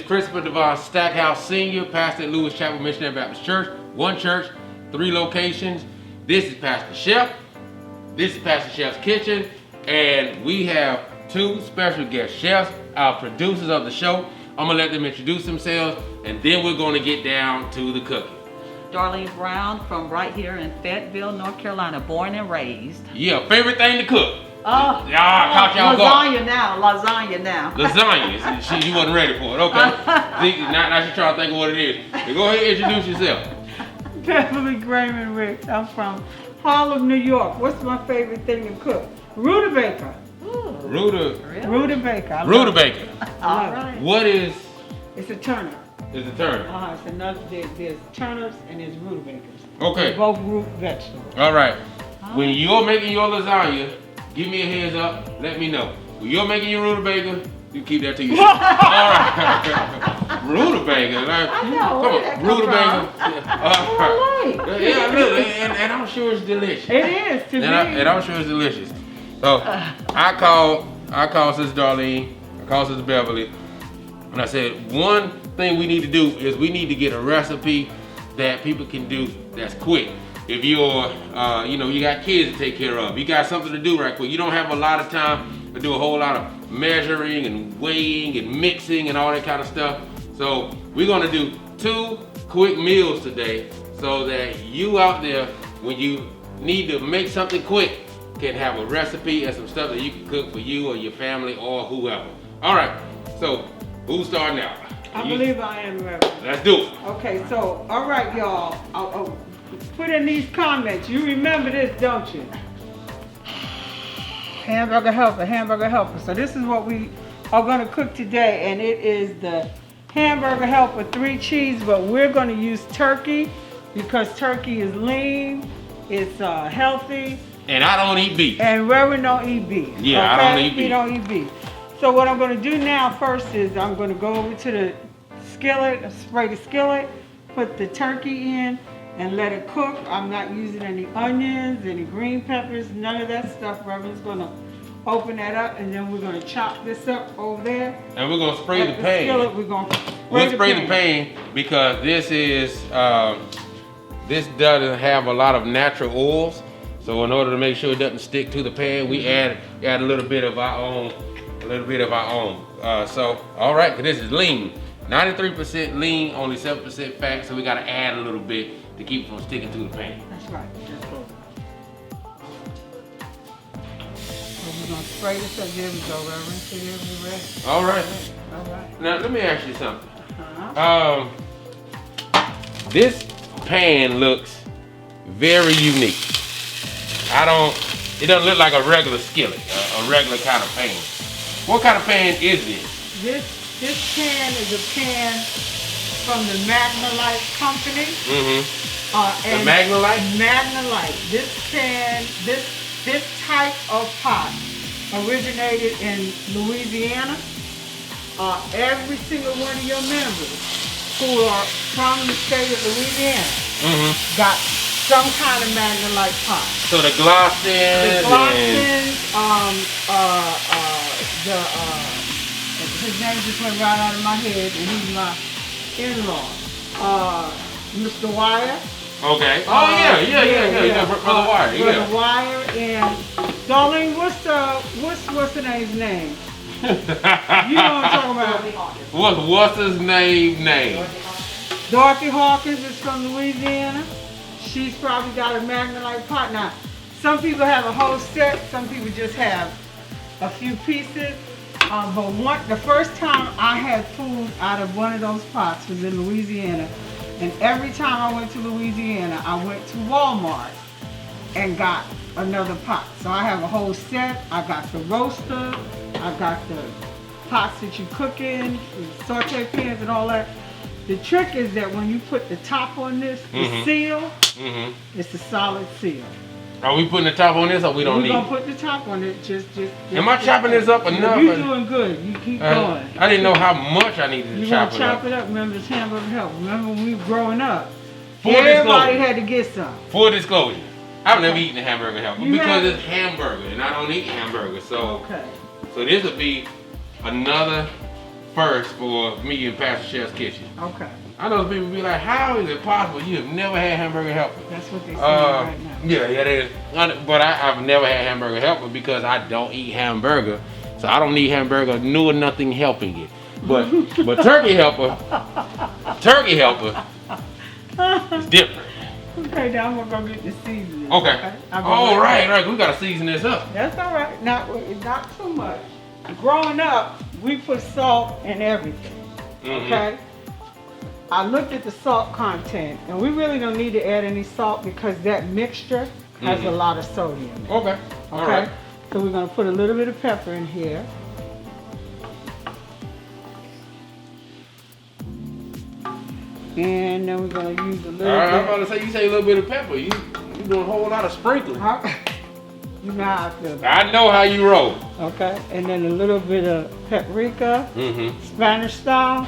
Christopher Devon Stackhouse Sr., pastor at Lewis Chapel Missionary Baptist Church. One church, 3 locations. This is Pastor Chef. This is Pastor Chef's Kitchen. And we have 2 special guest chefs, our producers of the show. I'm going to let them introduce themselves, and then we're going to get down to the cooking. Darlene Brown from right here in Fayetteville, North Carolina, born and raised. Yeah, favorite thing to cook. Oh, caught y'all lasagna now. Lasagna now. Lasagna. She wasn't ready for it. Okay. See, now she's trying to think of what it is. So go ahead and introduce yourself. Beverly Grayman Ricks. I'm from Harlem, New York. What's my favorite thing to cook? Rutabaga. Rutabaga. Rutabaga. All right. What is? It's a turnip. It's a turnip. It's another. There's turnips and there's rutabagas. Okay. They're both root vegetables. All right. When you're making your lasagna, give me a heads up. Let me know. When you're making your rutabaga, you keep that to yourself. All right. Rutabaga. Like, I know. Come on. Rutabaga. Yeah, look, and I'm sure it's delicious. It is to me. And I'm sure it's delicious. So I called Sister Darlene, I called Sister Beverly, and I said, one thing we need to do is we need to get a recipe that people can do that's quick. If you're, you got kids to take care of, you got something to do right quick. You don't have a lot of time to do a whole lot of measuring and weighing and mixing and all that kind of stuff. So we're gonna do 2 quick meals today so that you out there, when you need to make something quick, can have a recipe and some stuff that you can cook for you or your family or whoever. All right, so who's starting out? I believe I am ready. Let's do it. Okay, so, all right, y'all. I'll put in these comments. You remember this, don't you? Hamburger helper. So this is what we are going to cook today, and it is the hamburger helper 3 cheese, but we're going to use turkey because turkey is lean, it's healthy. And I don't eat beef. And Reverend don't eat beef. Yeah, okay? I don't eat beef. He don't eat beef. So what I'm going to do now first is I'm going to go over to the skillet, spray the skillet, put the turkey in, and let it cook. I'm not using any onions, any green peppers, none of that stuff. Reverend's going to open that up, and then we're going to chop this up over there. And we're going to spray the pan. Skillet, we're going to spray the pan because this doesn't have a lot of natural oils. So in order to make sure it doesn't stick to the pan, we add a little bit of our own. So, all right, this is lean. 93% lean, only 7% fat, so we gotta add a little bit to keep it from sticking to the pan. That's right. That's cool. So we're gonna spray this up. There we go, Reverend. So there we're ready. All right. All right. Now let me ask you something. Uh-huh. This pan looks very unique. It doesn't look like a regular skillet, a regular kind of pan. What kind of pan is this? This pan is a pan from the Magnolite company. Mm-hmm. And the Magnolite? Magnolite. This pan, this type of pot originated in Louisiana. Every single one of your members who are from the state of Louisiana got some kind of Magnolite pot. So the Glossins, his name just went right out of my head, and he's my in-law. Mr. Wire. Okay. Yeah. Brother Wire. Brother Wire and Darlene, what's the name's name? You know what I'm talking about. What's his name? Dorothy Hawkins is from Louisiana. She's probably got a Magnolite pot. Now, some people have a whole set, some people just have a few pieces. But the first time I had food out of one of those pots was in Louisiana. And every time I went to Louisiana, I went to Walmart and got another pot. So I have a whole set. I got the roaster, I got the pots that you cook in, saute pans and all that. The trick is that when you put the top on this, the seal, it's a solid seal. Are we putting the top on this or we don't need it? We're going to put the top on it. Am I chopping this up enough? You're doing good. You keep going. I didn't know how much I needed to chop it up. You're going to chop it up. Remember, it's hamburger help. Remember when we were growing up, Full everybody disclosure. had to get some. Full disclosure. I've never eaten a hamburger helper because it's hamburger and I don't eat hamburger. So, so this would be another first for me and Pastor Chef's kitchen. Okay. I know people be like, how is it possible you have never had hamburger helper? That's what they're saying right now. Yeah, it is. But I've never had hamburger helper because I don't eat hamburger. So I don't need hamburger, nor nothing helping it. But turkey helper is different. Okay, now I'm gonna go get the seasoning. Okay. All right. We gotta season this up. That's all right. Not too much. Growing up, we put salt in everything. Okay. I looked at the salt content, and we really don't need to add any salt because that mixture has a lot of sodium in it. Okay. All right. So we're gonna put a little bit of pepper in here. And then we're gonna use a little bit. I'm about to say, you say a little bit of pepper. You doing a whole lot of sprinkling. You know how I feel about I know how you roll. it. Okay. And then a little bit of paprika, Spanish style.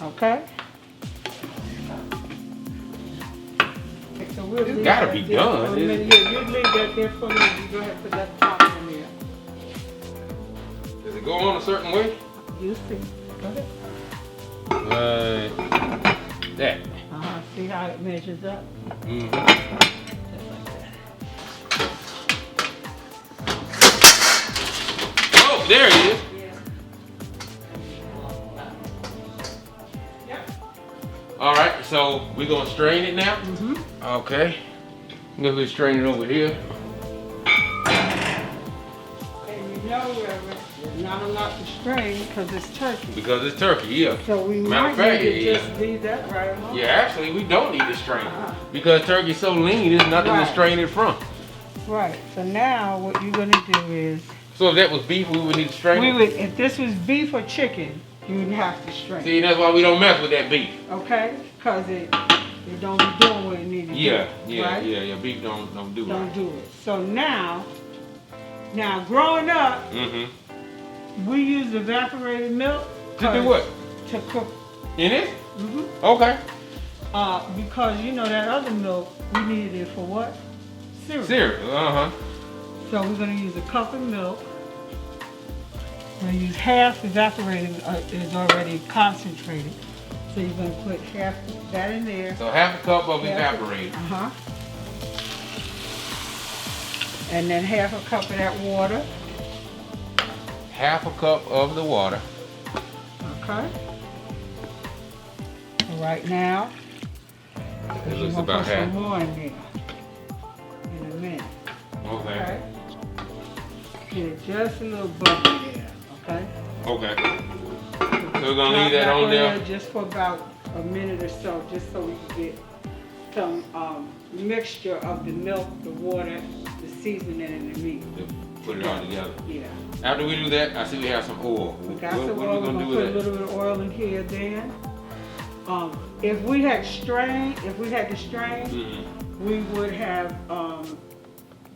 Okay. So we'll It's gotta be done. You leave that there for me. You go ahead and put that top in there. Does it go on a certain way? You see. Go ahead. That. See how it measures up? Mm-hmm. Just like that. Oh, there it is. Yep. All right, so we're gonna strain it now. Okay. I'm gonna strain it over here. And you know, Reverend, there's not a lot to strain because it's turkey. Because it's turkey, yeah. So we Matter of might fact, need to just leave that right alone. Yeah, actually, we don't need to strain it because turkey's so lean, there's nothing to Right. strain it from. Right. So now what you're gonna do is, So if that was beef, we would need to strain it. if this was beef or chicken, you would have to strain. See, that's why we don't mess with that beef. Okay? Because it don't be doing what it needs to do. Right? Yeah. Beef don't do Don't right. do it. So now growing up, we use evaporated milk. To do what? To cook. In it? Okay. Because you know that other milk, we needed it for what? Cereal. Cereal. So we're going to use a cup of milk. We're going to use half evaporated, is already concentrated. So you're going to put half that in there. So half a cup of evaporated. And then half a cup of that water. Half a cup of the water. Okay. So right now, It looks we're about gonna put half. some more in there in a minute. Okay. Get just a little bubbly there. Okay. Okay. So we're gonna leave that on there. Just for about a minute or so, just so we can get some mixture of the milk, the water, the seasoning, and the meat. Put it all together. Yeah. After we do that, I see we have some oil. We got What some are oil. we We're gonna gonna do put a with that? little bit of oil in here then. If we had to strain, we would have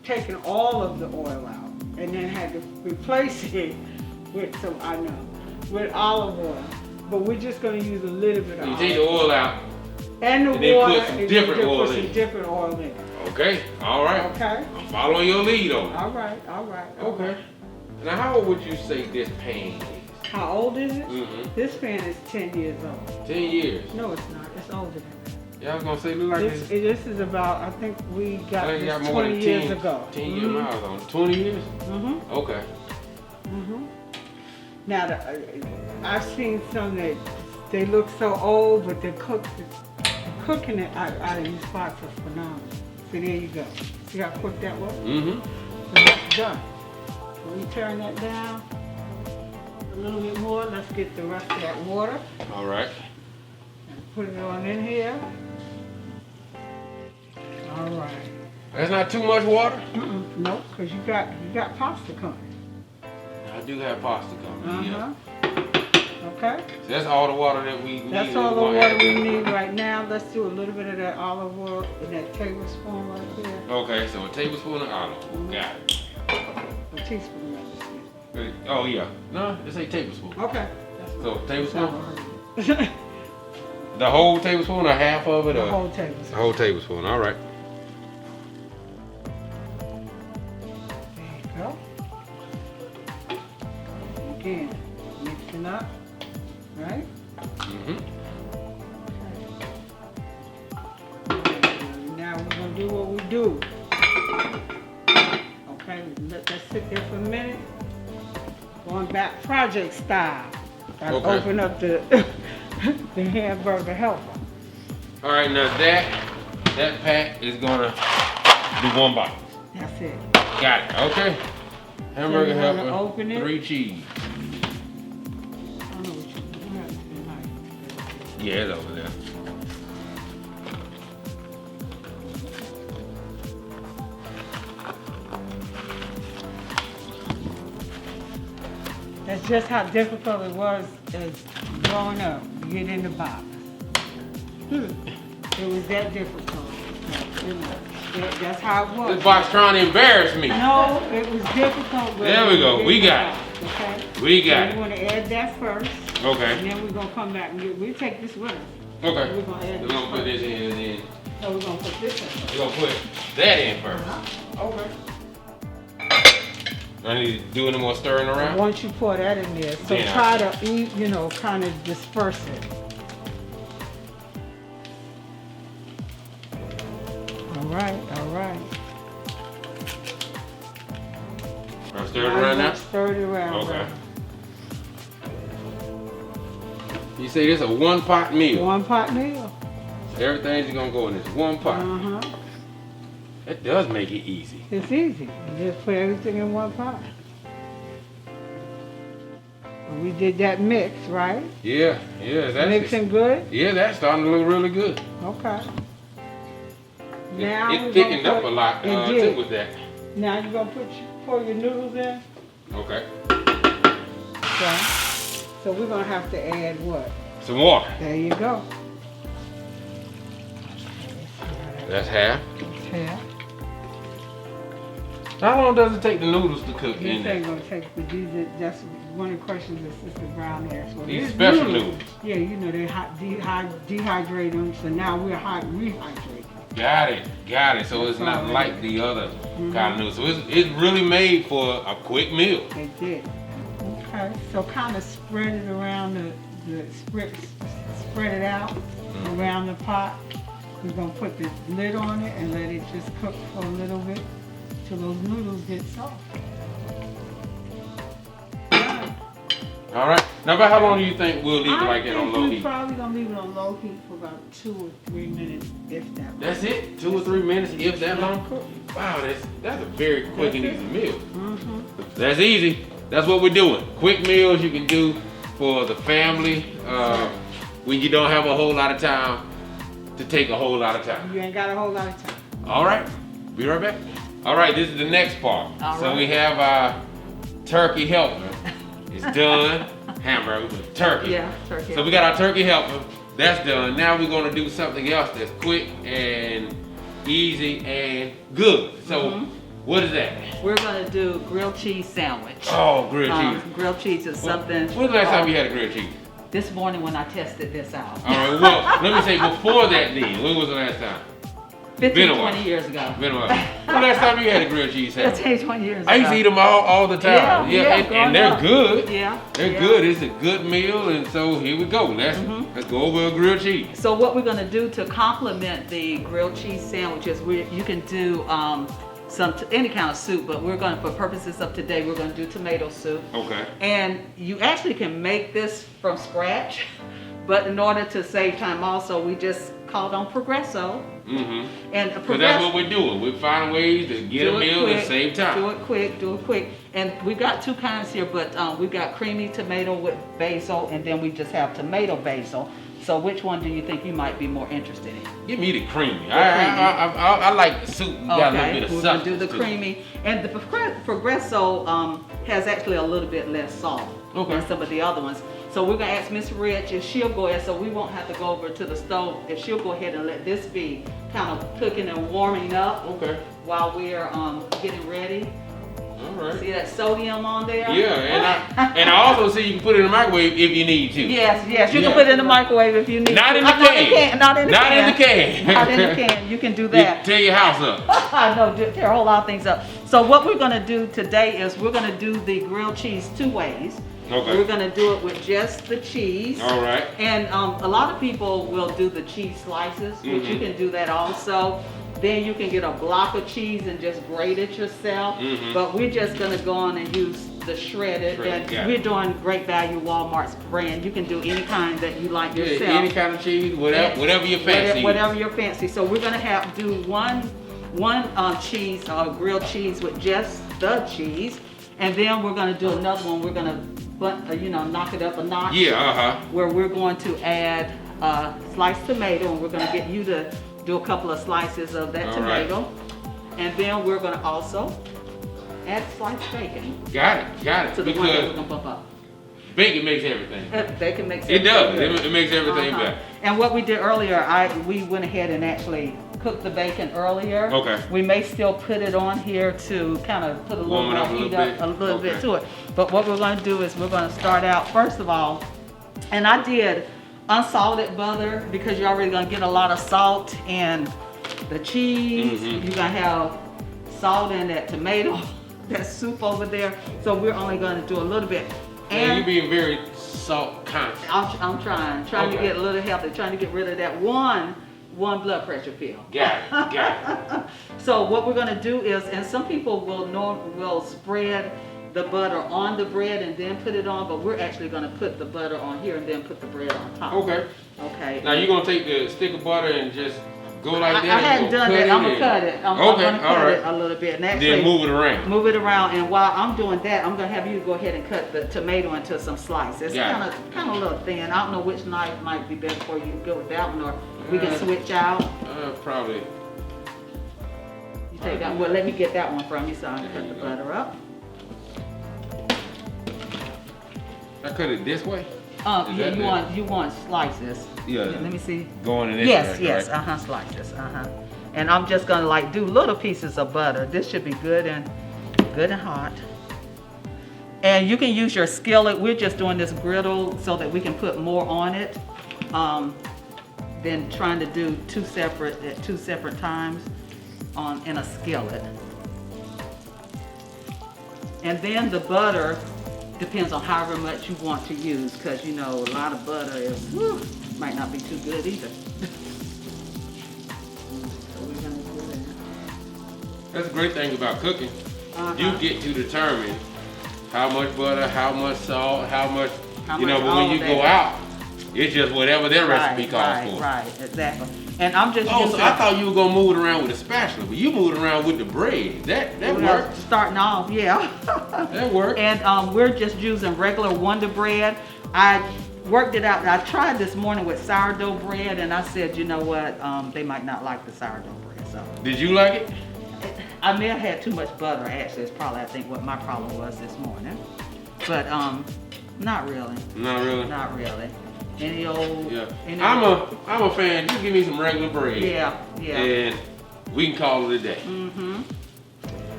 taken all of the oil out and then had to replace it with with olive oil. But we're just gonna use a little bit of You olive take the oil out. and the and then water put some and different then oil put in. some different oil in. Okay. All right. Okay. I'm following your lead on it. All right. All right. Okay. Now, how old would you say this pan is? How old is it? Mm-hmm. This pan is 10 years old. 10 years. No, it's not. It's older than that. Yeah, I was gonna say, look like This is about, I think we got I this got more 20 than years 10, ago. 10 year miles on it. 20 years? Mm-hmm. Okay. Mm-hmm. Now, I've seen some that they look so old, but they're cooking it out of these pots are phenomenal. So there you go. See how quick that was? Mm-hmm. So that's done. So we turn that down a little bit more. Let's get the rest of that water All right. and put it on in here. All right. That's not too much water? Nope, because you got pasta coming. I do have pasta coming. Yeah. Okay. So that's all the water that we need. That's all the water we need right now. Let's do a little bit of that olive oil in that tablespoon right there. Okay, so a tablespoon of olive oil. Got it. A teaspoon of it. Oh yeah. No, just say tablespoon. Okay. So tablespoon? The The whole tablespoon or half of it? Or? whole The tablespoon. whole tablespoon. All right. There you go. Again, mixing mixing up, right? Mm-hmm. Now we're gonna do what we do. Okay, let that sit there for a minute. Going back project style. Gotta Okay. open up the the hamburger helper. All right, now that pack is gonna do 1 box. That's it. Got it. Okay. Hamburger So you wanna helper. open it? 3 cheese. I don't know what you have to do. Yeah, it's over there. That's just how difficult it was as growing up. You get in the box. It was that difficult. That's how it was. This box trying to embarrass me. No, it was difficult. but There we go. did We the got box, okay? We got So it. you want to add that first, and Okay. then we're gonna come back and we'll take this with us. Okay. We're gonna add We're this gonna put first. this in and then So we're gonna put this in. we're gonna put that in first. Okay. I need to do any more stirring around. Once you pour that in there, so Then try to eat, kind of disperse it. All right, all right. I'm stirring around now. Stir it around. Okay. You say this a 1 pot meal. 1 pot meal. Everything's gonna go in this 1 pot. Uh-huh. That does make it easy. It's easy. You just put everything in 1 pot. And we did that mix, right? Yeah, that's Mixing good? Yeah, that's starting to look really good. Okay. It, Now it we're thickened gonna up a put- lot it too did. with that. Now you're gonna pour your noodles in. Okay. Okay. So we're gonna have to add what? Some water. There you go. That's half. Yeah. How long does it take the noodles to cook in This there? ain't gonna take, but that's one of the questions that Sister Brown asked. Well, These these special noodles. Yeah, they dehydrate them, so now we're rehydrating. Got it. So it's not like the other kind of noodles. So it's really made for a quick meal. They did. Okay, so kind of spread it around spread it out around the pot. We're gonna put the lid on it and let it just cook for a little bit till those noodles get soft. Done. All right. Now, about how long do you think we'll leave it I like that on think low we're heat? probably gonna leave it on low heat for about 2 or 3 minutes, if that. That's it? 2 or 3 minutes, if that long? Wow, that's a very quick and That's easy it. meal. Mm-hmm. That's easy. That's what we're doing. Quick meals you can do for the family when you don't have a whole lot of time to take a whole lot of time. You ain't got a whole lot of time. All right, be right back. All right, this is the next part. All So right. we have our turkey helper. It's done. Hamburger with turkey. Yeah, turkey. So we got our turkey helper. That's done. Now we're gonna do something else that's quick and easy and good. So what is that? We're gonna do grilled cheese sandwich. Oh, grilled cheese. Grilled cheese is something. When's the last time you had a grilled cheese? This morning when I tested this out. All right, well, let me say before that then. When was the last time? 15, Been a while. 20 years ago. Been a while. When the last time you had a grilled cheese sandwich? 15, 20 years ago. I used to eat them all the time. and growing they're up. good. Yeah. They're yeah. good. It's a good meal, and so here we go. Let's go over a grilled cheese. So what we're gonna do to complement the grilled cheese sandwiches, you can do any kind of soup, but we're gonna, for purposes of today, we're gonna do tomato soup. Okay. And you actually can make this from scratch, but in order to save time also, we just called on Progresso. Mm-hmm. And So that's what we're doing. We're finding ways to get a meal and save time. Do it quick. And we've got 2 kinds here, but we've got creamy tomato with basil, and then we just have tomato basil. So which one do you think you might be more interested in? Give me the creamy. The I like the soup. Got a little bit of we're substance gonna do the to it. creamy. And the Progresso has actually a little bit less salt than some of the other ones. So we're gonna ask Miss Rich if she'll go ahead, so we won't have to go over to the stove, if she'll go ahead and let this be kind of cooking and warming up Okay. while we're getting ready. All right. See that sodium on there? Yeah, and I also see you can put it in the microwave if you need to. Yes, you Yeah. can put it in the microwave if you need Not to. in the can. Not in the Not can. in the can. Not in the can. You can do You that. tear your house up. I know, tear a whole lot of things up. So what we're gonna do today is we're gonna do the grilled cheese 2 ways. Okay. We're gonna do it with just the cheese. All right. And a lot of people will do the cheese slices, which you can do that also. Then you can get a block of cheese and just grate it yourself. But we're just gonna go on and use the shredded. And we're doing Great Value Walmart's brand. You can do any kind that you like yourself. Any kind of cheese, whatever you fancy. Whatever you're fancy. So we're gonna do one cheese, grilled cheese with just the cheese, and then we're gonna do another one. We're gonna, knock it up a notch. Yeah, Where we're going to add sliced tomato, and we're gonna get you to do a couple of slices of that tomato, and then we're gonna also add sliced bacon. Got it. To the one that we're gonna bump up. Bacon makes everything. Bacon makes it everything. Does. It makes everything better. And what we did earlier, we went ahead and actually cooked the bacon earlier. Okay. We may still put it on here to kind of put a little more heat up a little bit to it. But what we're going to do is we're going to start out, first of all, and I did unsalted butter because you're already going to get a lot of salt in the cheese. You're going to have salt in that tomato, that soup over there. So we're only going to do a little bit. And you're being very salt conscious. I'm trying to get a little healthy, trying to get rid of that one blood pressure pill. Got it. So what we're gonna do is, and some people will spread the butter on the bread and then put it on, but we're actually gonna put the butter on here and then put the bread on top. Okay. Now you're gonna take the stick of butter and just go like that? I hadn't done that. I'm gonna cut it. I'm gonna cut it a little bit. And actually, then move it around. Move it around, and while I'm doing that, I'm gonna have you go ahead and cut the tomato into some slices. Kind of a little thin. I don't know which knife might be better for you. You can go with that one, or we can switch out. Probably. You take that. Well, let me get that one from you so I can cut the butter up. I cut it this way. You want slices. Yeah. Let me see. Going in this Yes. right? Slices. And I'm just gonna do little pieces of butter. This should be good and hot. And you can use your skillet. We're just doing this griddle so that we can put more on it than trying to do two separate times in a skillet. And then the butter depends on however much you want to use, because a lot of butter might not be too good either. So we're gonna do that. That's a great thing about cooking. You get to determine how much butter, how much salt, how much but when you go out, it's just whatever their recipe calls for. Right, exactly. And I'm just so I thought you were gonna move it around with a spatula, but you moved it around with the bread. That worked. Starting off, yeah. That worked. And we're just using regular Wonder bread. I worked it out. I tried this morning with sourdough bread, and I said, you know what? They might not like the sourdough bread. So. Did you like it? I may have had too much butter. Actually, it's probably I think what my problem was this morning. But not really. Not really. Not really. Any old. Yeah. I'm a fan. Just give me some regular bread. Yeah. And we can call it a day.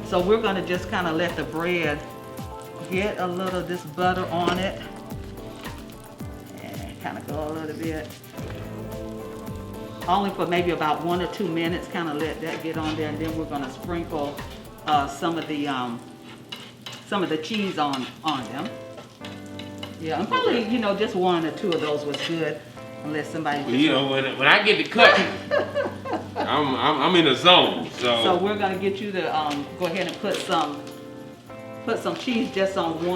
So we're gonna just kind of let the bread get a little of this butter on it, and kind of go a little bit. Only for maybe about 1 or 2 minutes. Kind of let that get on there, and then we're gonna sprinkle some of the cheese on them. Yeah, and probably, just 1 or 2 of those was good, unless somebody. When I get to cut, I'm in a zone. So we're gonna get you to go ahead and put some cheese just on 2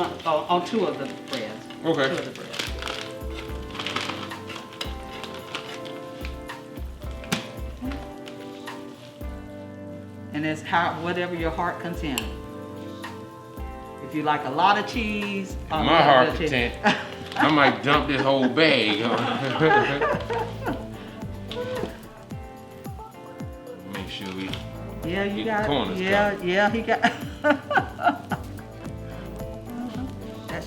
of the breads. Okay. 2 of the breads. And it's whatever your heart content. If you like a lot of cheese, my heart content, I might dump this whole bag. Make sure we. Yeah, you got it. Corners Yeah, he got. That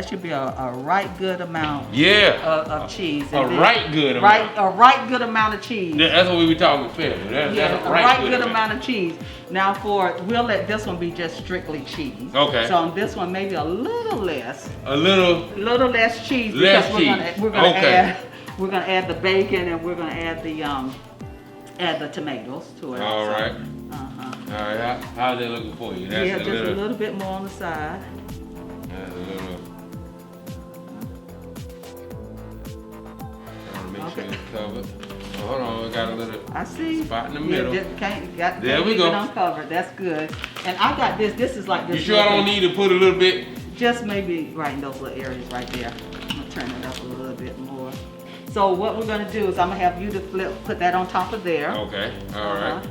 should be a right good amount. Of cheese. A right good amount. A right good amount of cheese. That's what we were talking family. That's a right good amount of cheese. Now we'll let this one be just strictly cheese. Okay. So on this one maybe a little less. A little less cheese. Less because cheese. We're gonna add the bacon, and we're gonna add the tomatoes to it. All right. Uh-huh. All right. How's that looking for you? That's just a little bit more on the side. That's a little. Okay. Sure it's covered. Oh, hold on, we got a little I see. spot in the Yeah, middle. There we go. Uncovered. That's good. And I got this. This is like this. You sure I don't need to put a little bit? Just maybe right in those little areas right there. I'm gonna turn it up a little bit more. So what we're gonna do is I'm gonna have you to put that on top of there. Okay, all right.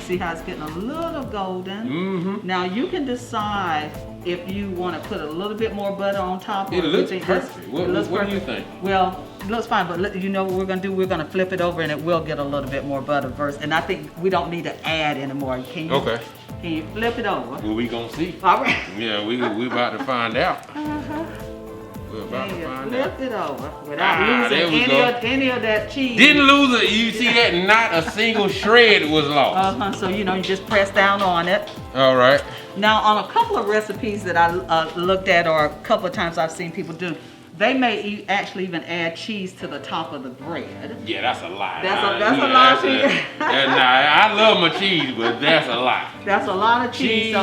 See how it's getting a little golden. Mm-hmm. Now you can decide if you want to put a little bit more butter on top. It or looks you think perfect. What do you think? Well, it looks fine, but you know what we're gonna do? We're gonna flip it over, and it will get a little bit more butter first. And I think we don't need to add anymore. Can you? Okay. Can you flip it over? Well, we gonna see. All right. Yeah, we about to find out. We're about to find out. Flip it over without there we losing go. any of that cheese. Didn't lose it. You see that? Not a single shred was lost. So you know, you just press down on it. All right. Now, on a couple of recipes that I looked at, or a couple of times I've seen people do, they may actually even add cheese to the top of the bread. Yeah, that's a lot. That's a lot of cheese. Nah, I love my cheese, but that's a lot. That's a lot of cheese.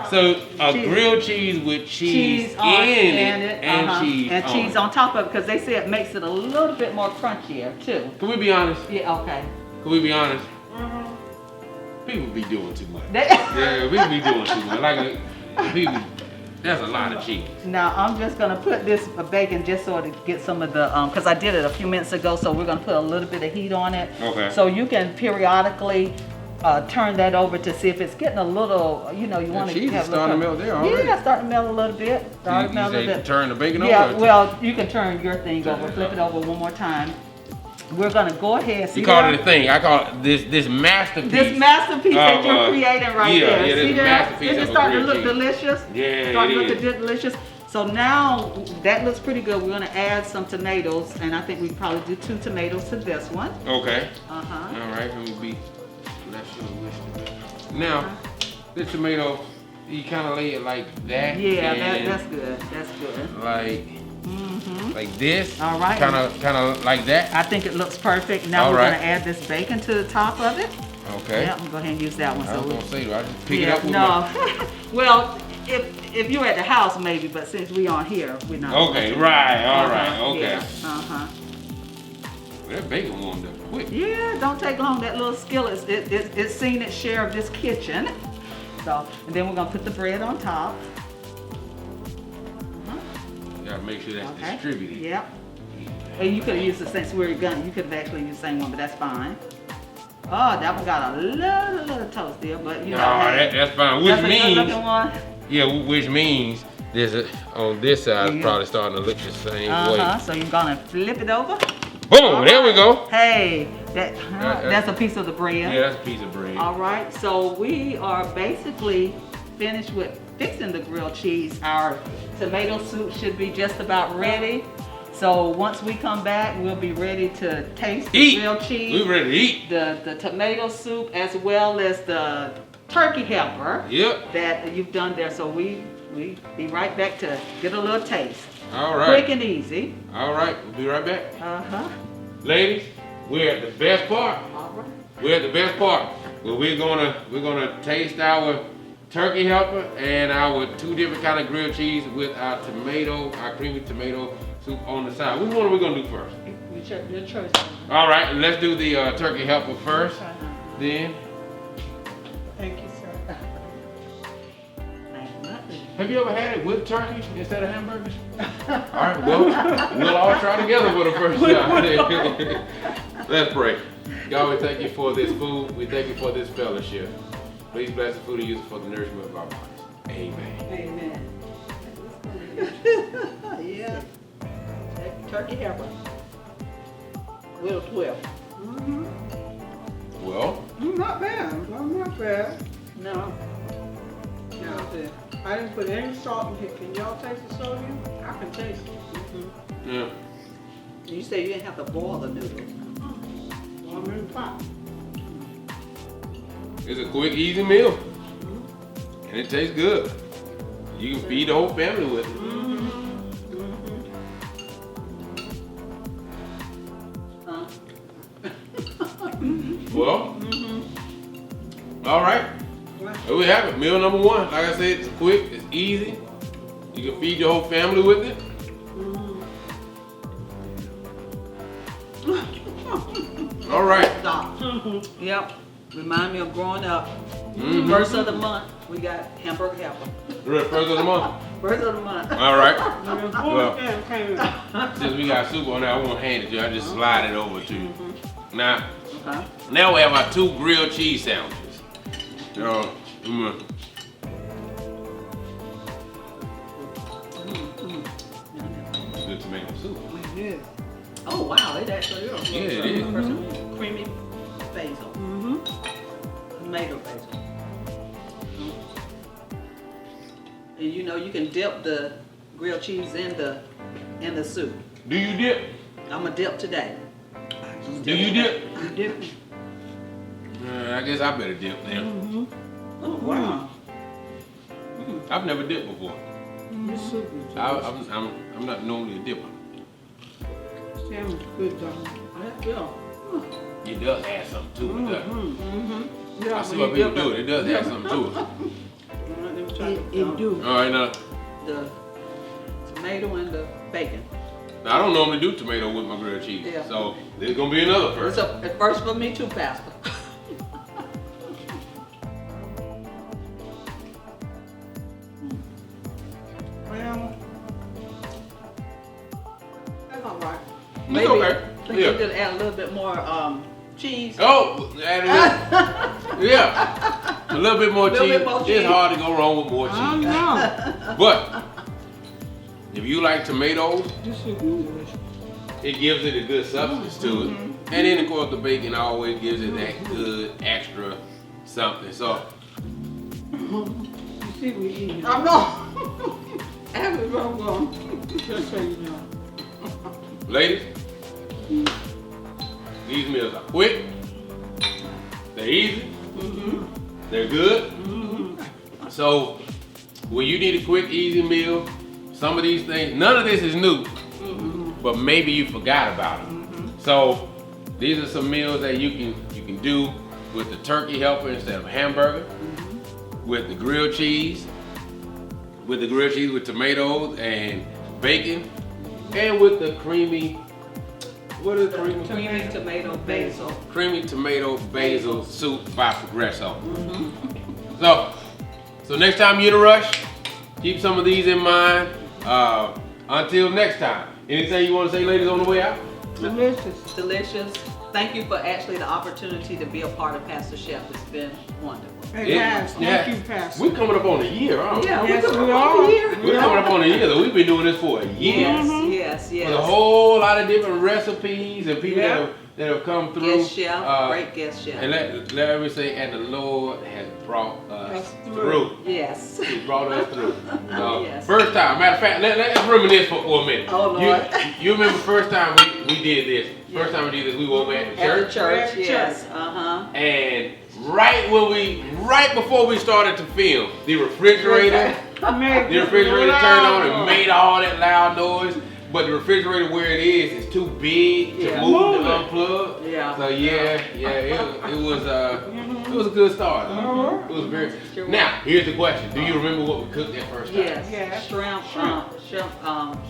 So a grilled cheese with cheese in it and cheese on top of it, because they say it makes it a little bit more crunchier too. Can we be honest? Yeah. Okay. Can we be honest? People be doing too much. Yeah, people be doing too much. People. That's a lot of cheese. Now I'm just gonna put this bacon just so to get some of the because I did it a few minutes ago, so we're gonna put a little bit of heat on it. Okay. So you can periodically turn that over to see if it's getting a little, you know, you want to cheese have is starting to melt there already. Yeah, starting to melt a little bit. Turn the bacon over? Yeah, well, you can turn your thing over, flip it over one more time. We're gonna go ahead. You call it a thing. I call it this masterpiece. This masterpiece that you're creating right there. Yeah, see this masterpiece. It's starting to look delicious. Yeah, starting to look delicious. So now that looks pretty good. We're gonna add some tomatoes, and I think we probably do 2 tomatoes to this one. Okay. All right. Let me be. Now, this tomato, you kind of lay it like that. Yeah, that's good. That's good. Like this. All right. Kind of like that. I think it looks perfect. Now we're gonna add this bacon to the top of it. Okay. Yeah, I'm gonna go ahead and use that one. I was gonna say, do I just pick it up with Well, if you're at the house maybe, but since we aren't here, we're not. Okay, right, all right, okay. Yeah, That bacon warmed up quick. Yeah, don't take long. That little skillet, it's seen its share of this kitchen. So, and then we're gonna put the bread on top. You gotta make sure that's distributed. Yep. And you could have used the same, you could have actually used the same one, but that's fine. Oh, that one got a little toast there, but you know. That's fine. Which means, a good looking one. Yeah, which means this on this side is probably starting to look the same way. So you're gonna flip it over. Boom! There we go. Hey, that's a piece of the bread. Yeah, that's a piece of bread. All right, so we are basically finished with fixing the grilled cheese. Our tomato soup should be just about ready. So once we come back, we'll be ready to taste the grilled cheese. We're ready to eat. The tomato soup as well as the turkey helper that you've done there. So we be right back to get a little taste. All right. Quick and easy. All right, we'll be right back. Ladies, we're at the best part. All right. We're at the best part. Well, we're gonna taste our turkey helper and our 2 different kind of grilled cheese with our creamy tomato soup on the side. Which one are we gonna do first? Your choice. All right, let's do the turkey helper first. Then. Thank you, sir. Have you ever had it with turkey instead of hamburgers? All right, well, we'll all try together for the first time. Let's pray. God, we thank you for this food. We thank you for this fellowship. Please bless the food and use it for the nourishment of our bodies. Amen. Amen. Yeah. Turkey helper. Little 12. Well. Not bad. Not bad. No. No. I didn't put any salt in here. Can y'all taste the sodium? I can taste it. Yeah. You say you didn't have to boil the noodles. Well, I'm in the pot. It's a quick, easy meal. And it tastes good. You can feed the whole family with it. Well, all right. There we have it. Meal number 1. Like I said, it's quick, it's easy. You can feed your whole family with it. All right. Stop. Yep. Remind me of growing up. Mhm. First of the month, we got hamburger helper. First of the month. First of the month. All right. Well, Since we got soup on there, I won't hand it to you. I just slide it over to you. Now, Okay. now we have our 2 grilled cheese sandwiches. So, good tomato soup. Oh wow, it actually is. Yeah, it is. Creamy basil. Tomato basil. And you know you can dip the grilled cheese in the soup. Do you dip? I'm a dip today. Do you dip? You dip. I guess I better dip then. Oh wow. I've never dipped before. This soup is I'm not normally a dipper. Salmon's good, though. That's good. It does add something to it, doesn't it? I see when what you people dip do. It does add something to it. It do. All right, now The tomato and the bacon. I don't normally do tomato with my grilled cheese, Yeah. so there's gonna be another It's first. a first for me too, Pastor. Well, That's all right. It's okay. Maybe Yeah. you could add a little bit more cheese. Oh, add a little, yeah, a little bit more Little cheese. bit more It's cheese. hard to go wrong with more I don't cheese. know. But if you like tomatoes, This soup is delicious. it gives it a good substance to it. And then of course the bacon always gives it that good extra something. So You see we eating. I'm not. Add it wrong. Just so you know. ladies, these meals are quick, they're easy, they're good. So when you need a quick, easy meal, some of these things, none of this is new, but maybe you forgot about them. So these are some meals that you can do with the turkey helper instead of hamburger, with the grilled cheese, with tomatoes and bacon, and with the creamy, what is creamy? Creamy tomato basil. Creamy tomato basil soup by Progresso. So next time you're in a rush, keep some of these in mind. Until next time, anything you want to say, ladies, on the way out? Delicious. Delicious. Thank you for actually the opportunity to be a part of Pastor Chef. It's been wonderful. It has. Thank you, Pastor. We're coming up on a year, aren't we? Yeah, Yes, we're we coming are. up on here. We're coming up on a year, though. We've been doing this for a year. Yes, yes, With a yes. whole lot of different recipes and people Yeah. that have come through. Guest chef, great guest chef. And let me say, and the Lord has brought us Us through. through. Yes. He brought us through. Yes. First time, matter of fact, let's reminisce for a minute. Oh, Lord. You remember first time we did this? First time we did this, we were at the At the church. church, At the yes. church. Uh-huh. And right before we started to film, the refrigerator turned on and made all that loud noise. But the refrigerator where it is too big to Yeah. move to unplug. Yeah. So it was a good start. It was very. Sure was. Now here's the question: do you remember what we cooked that first time? Yes. Yeah.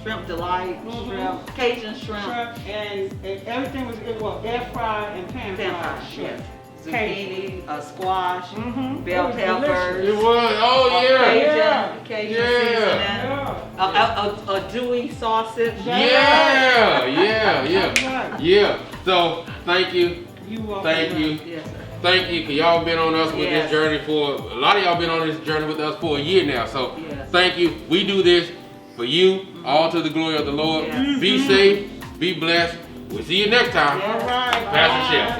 Shrimp delight, shrimp, Cajun shrimp, Shrimp and everything was air fried and pan pan fried. fried, Shrimp. yes. Zucchini, squash, Mhm. bell It was It peppers, was. Oh yeah. Yeah. Cajun Yeah. seasoning, Yeah. a dewy sausage. Yeah. So thank you. You welcome. Thank you. Yes, sir. Thank you, cause y'all been on us with Yes. this journey a lot of y'all been on this journey with us for a year now. So Yes. thank you. We do this for you, all to the glory of the Lord. Yes. Be safe, be blessed. We'll see you next time. Yes. All right. Pastor Chef.